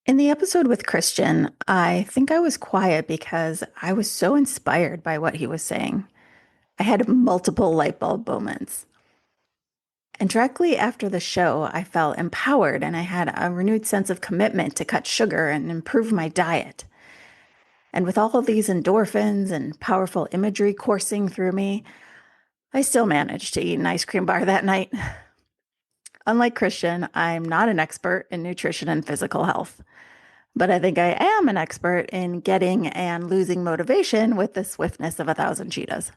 In the episode with Christian, I think I was quiet because I was so inspired by what he was saying. I had multiple light bulb moments. And directly after the show, I felt empowered and I had a renewed sense of commitment to cut sugar and improve my diet. And with all of these endorphins and powerful imagery coursing through me, I still managed to eat an ice cream bar that night. Unlike Christian, I'm not an expert in nutrition and physical health. But I think I am an expert in getting and losing motivation with the swiftness of a thousand cheetahs.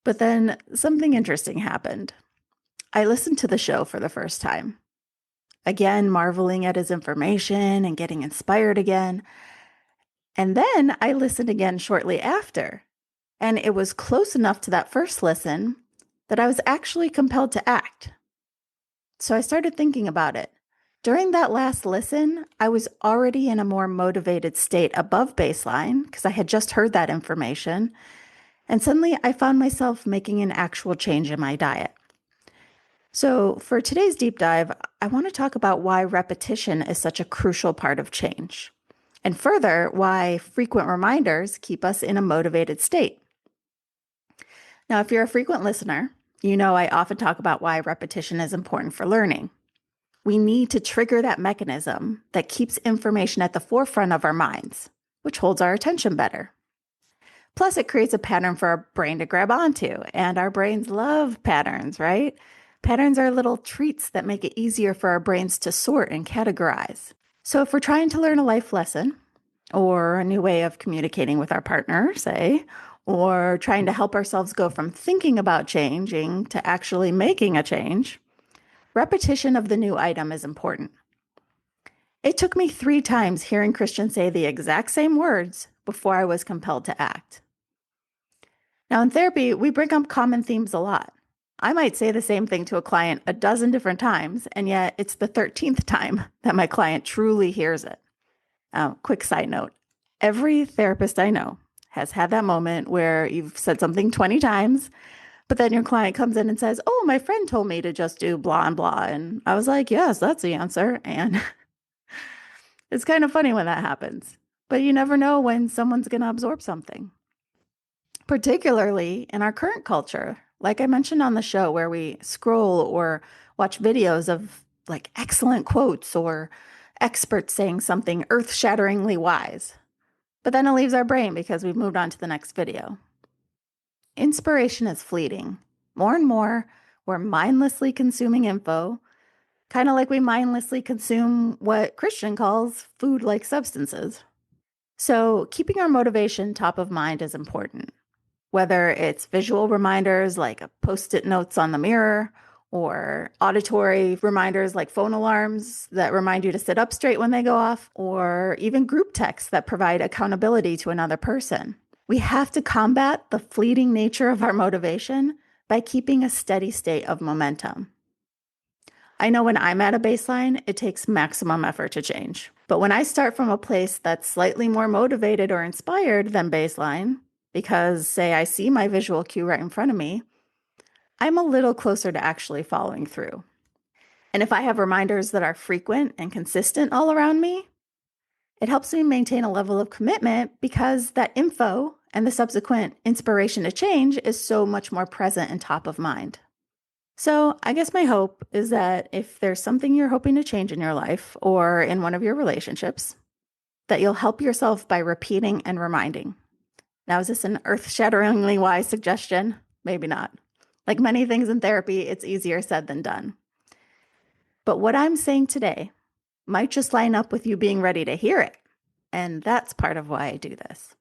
But then something interesting happened. I listened to the show for the first time, again, marveling at his information and getting inspired again. And then I listened again shortly after, and it was close enough to that first listen that I was actually compelled to act. So I started thinking about it. During that last listen, I was already in a more motivated state above baseline because I had just heard that information. And suddenly I found myself making an actual change in my diet. So, for today's deep dive, I want to talk about why repetition is such a crucial part of change. And further, why frequent reminders keep us in a motivated state. Now, if you're a frequent listener, you know I often talk about why repetition is important for learning. We need to trigger that mechanism that keeps information at the forefront of our minds, which holds our attention better. Plus, it creates a pattern for our brain to grab onto, and our brains love patterns, right? Patterns are little treats that make it easier for our brains to sort and categorize. So, if we're trying to learn a life lesson, or a new way of communicating with our partner, say, or trying to help ourselves go from thinking about changing to actually making a change, repetition of the new item is important. It took me 3 times hearing Christian say the exact same words before I was compelled to act. Now, in therapy, we bring up common themes a lot. I might say the same thing to a client a dozen different times, and yet it's the 13th time that my client truly hears it. Quick side note, every therapist I know has had that moment where you've said something 20 times, but then your client comes in and says, "Oh, my friend told me to just do blah and blah." And I was like, "Yes, that's the answer." And it's kind of funny when that happens, but you never know when someone's going to absorb something, particularly in our current culture. Like I mentioned on the show, where we scroll or watch videos of like excellent quotes or experts saying something earth shatteringly wise, but then it leaves our brain because we've moved on to the next video. Inspiration is fleeting. More and more, we're mindlessly consuming info, kind of like we mindlessly consume what Christian calls food-like substances. So, keeping our motivation top of mind is important, whether it's visual reminders like post-it notes on the mirror, or auditory reminders like phone alarms that remind you to sit up straight when they go off, or even group texts that provide accountability to another person. We have to combat the fleeting nature of our motivation by keeping a steady state of momentum. I know when I'm at a baseline, it takes maximum effort to change. But when I start from a place that's slightly more motivated or inspired than baseline, because, say, I see my visual cue right in front of me, I'm a little closer to actually following through. And if I have reminders that are frequent and consistent all around me, it helps me maintain a level of commitment because that info and the subsequent inspiration to change is so much more present and top of mind. So I guess my hope is that if there's something you're hoping to change in your life or in one of your relationships, that you'll help yourself by repeating and reminding. Now, is this an earth-shatteringly wise suggestion? Maybe not. Like many things in therapy, it's easier said than done. But what I'm saying today might just line up with you being ready to hear it. And that's part of why I do this.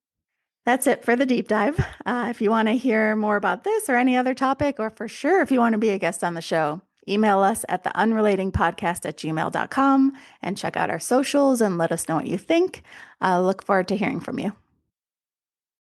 That's it for the deep dive. If you want to hear more about this or any other topic, or for sure, if you want to be a guest on the show, email us at theunrelatingpodcast@gmail.com and check out our socials and let us know what you think. I look forward to hearing from you.